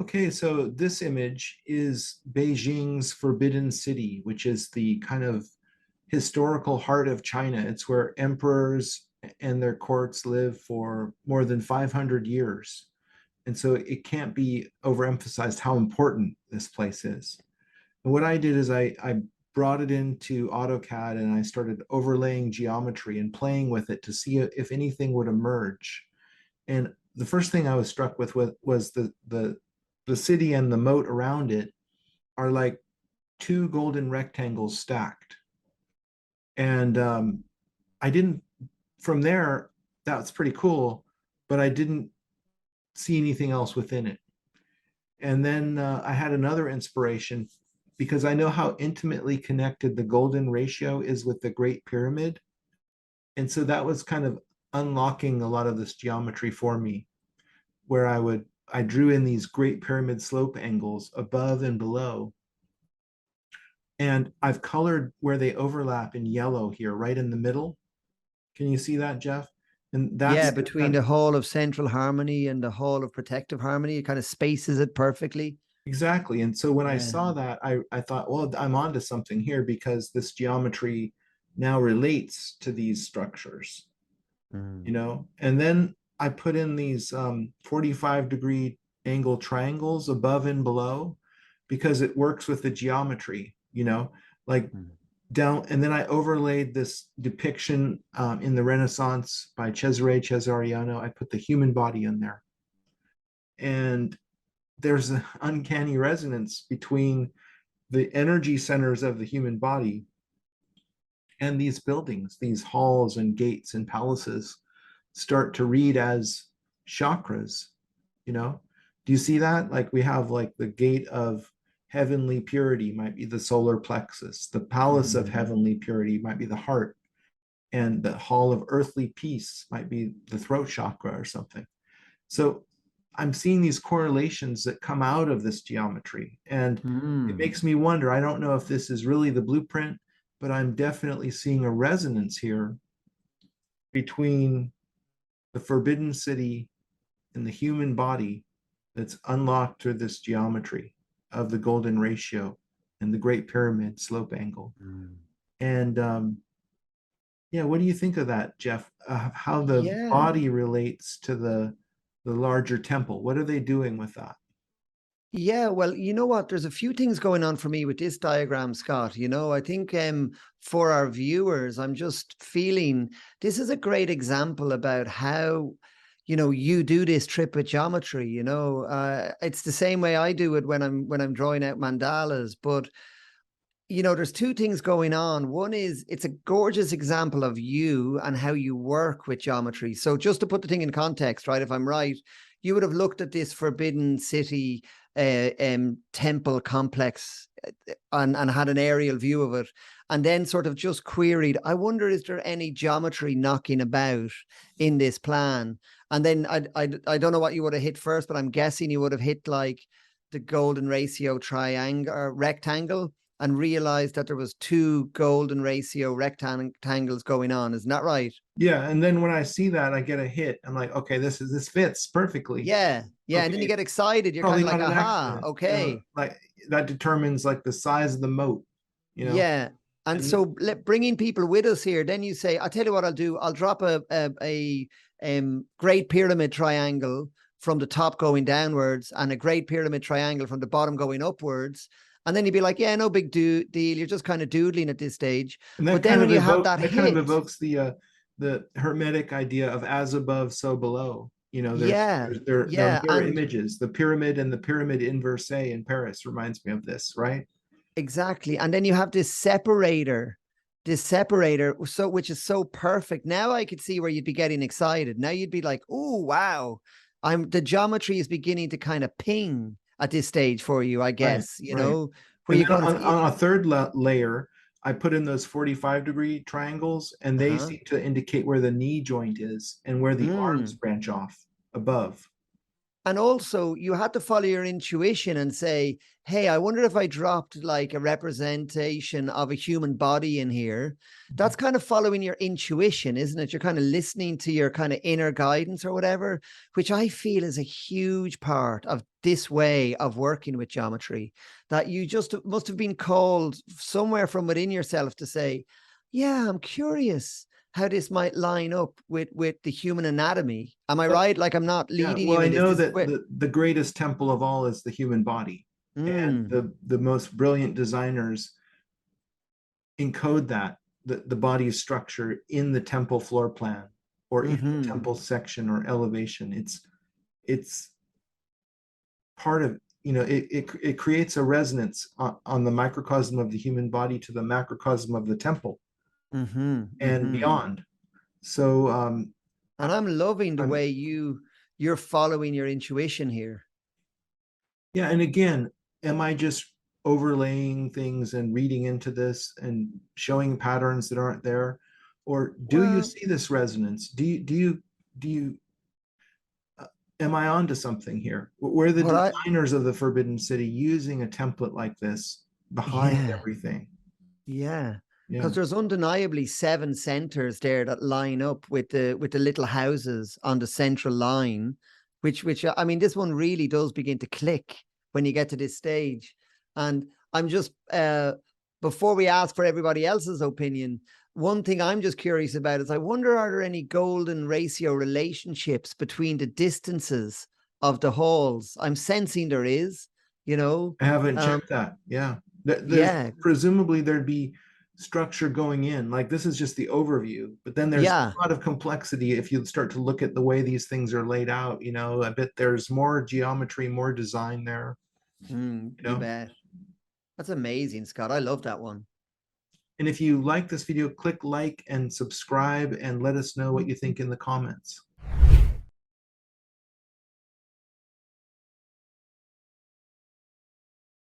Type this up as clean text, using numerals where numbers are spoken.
Okay, so this image is Beijing's Forbidden City, which is the kind of historical heart of China. It's where emperors and their courts live for more than 500 years. And so it can't be overemphasized how important this place is. And what I did is I brought it into AutoCAD and I started overlaying geometry and playing with it to see if anything would emerge. And the first thing I was struck with was the city and the moat around it are like two golden rectangles stacked. And I didn't, from there, that's pretty cool, but I didn't see anything else within it. And then I had another inspiration because I know how intimately connected the golden ratio is with the Great Pyramid. And so that was kind of unlocking a lot of this geometry for me, where I drew in these Great Pyramid slope angles above and below. And I've colored where they overlap in yellow here, right in the middle. Can you see that, Geoff? And Yeah, that's between the whole of central harmony and the whole of protective harmony, it kind of spaces it perfectly. exactly. And so when I Yeah. saw that, I thought, well, I'm onto something here because this geometry now relates to these structures, Mm. And then I put in these 45-degree angle triangles above and below because it works with the geometry, like Mm. down. And then I overlaid this depiction in the Renaissance by Cesare Cesariano. I put the human body in there. And there's an uncanny resonance between the energy centers of the human body and these buildings, these halls and gates and palaces start to read as chakras, you know? Do you see that? Like we have like the gate of heavenly purity might be the solar plexus, the palace of Mm. heavenly purity might be the heart, and the hall of earthly peace might be the throat chakra or something. So I'm seeing these correlations that come out of this geometry. And it Mm. makes me wonder, I don't know if this is really the blueprint, but I'm definitely seeing a resonance here between the forbidden city and the human body that's unlocked through this geometry of the golden ratio and the Great Pyramid slope angle. Mm. And yeah, what do you think of that, Geoff? How the Yeah. body relates to the larger temple? What are they doing with that? Yeah, well, you know what? There's a few things going on for me with this diagram, Scott. I think for our viewers, I'm just feeling this is a great example about how, you do this trip with geometry. It's the same way I do it when I'm drawing out mandalas. But there's two things going on. One is it's a gorgeous example of you and how you work with geometry. So just to put the thing in context, right? If I'm right, you would have looked at this Forbidden City temple complex and had an aerial view of it, and then sort of just queried, I wonder, is there any geometry knocking about in this plan? And then I don't know what you would have hit first, but I'm guessing you would have hit like the golden ratio triangle or rectangle and realized that there was two golden ratio rectangles going on. Isn't that right? Yeah, and then when I see that, I get a hit. I'm like, okay, this fits perfectly. Yeah. Yeah. And then you Okay, get excited. You're kind probably of like, not an aha, accident. okay. Like that determines like the size of the moat, Yeah. And and so bringing people with us here, then you say, I'll tell you what I'll do. I'll drop a great pyramid triangle from the top going downwards and a great pyramid triangle from the bottom going upwards. And then you'd be like, yeah, no big deal. You're just kind of doodling at this stage. and But then when you have that that kind of hit, evokes the hermetic idea of as above, so below. yeah, They're yeah. mirror And images. The pyramid and the pyramid in Versailles in Paris reminds me of this, right? exactly. And then you have this separator, so which is so perfect. Now I could see where you'd be getting excited. Now you'd be like, oh wow. The geometry is beginning to kind of ping at this stage for you, I Right, guess, right. where And you're then going, on a third layer, I put in those 45-degree triangles, and they uh-huh. seem to indicate where the knee joint is and where the arms Mm. branch off above. And also you had to follow your intuition and say, hey, I wonder if I dropped like a representation of a human body in here. That's kind of following your intuition, isn't it? You're kind of listening to your kind of inner guidance or whatever, which I feel is a huge part of this way of working with geometry, that you just must have been called somewhere from within yourself to say, yeah, I'm curious how this might line up with the human anatomy. Am I Well, right? Like, I'm not yeah, leading well, you I in this. know This is that where, the greatest temple of all is the human body, and the most brilliant designers encode that the body's structure in the temple floor plan or in the temple section or elevation. It's part of, it creates a resonance on the microcosm of the human body to the macrocosm of the temple and beyond. So and I'm loving the I'm way you're following your intuition here. yeah, and again, am I just overlaying things and reading into this and showing patterns that aren't there? Or do you Well, see this resonance? Do you am I onto something here? Were the what I designers of the Forbidden City using a template like this behind yeah, everything? yeah. Because Yeah. there's undeniably 7 centers there that line up with the little houses on the central line, which I mean, this one really does begin to click when you get to this stage. And I'm just before we ask for everybody else's opinion, one thing I'm just curious about is I wonder, are there any golden ratio relationships between the distances of the halls? I'm sensing there is, you know. I haven't Um, checked that. Yeah. There's yeah, presumably there'd be structure going in. Like this is just the overview, but then there's yeah. a lot of complexity if you start to look at the way these things are laid out, I bet there's more geometry, more design there, you You know. bet. That's amazing, Scott. I love that one. And if you like this video, click like and subscribe and let us know what you think in the comments.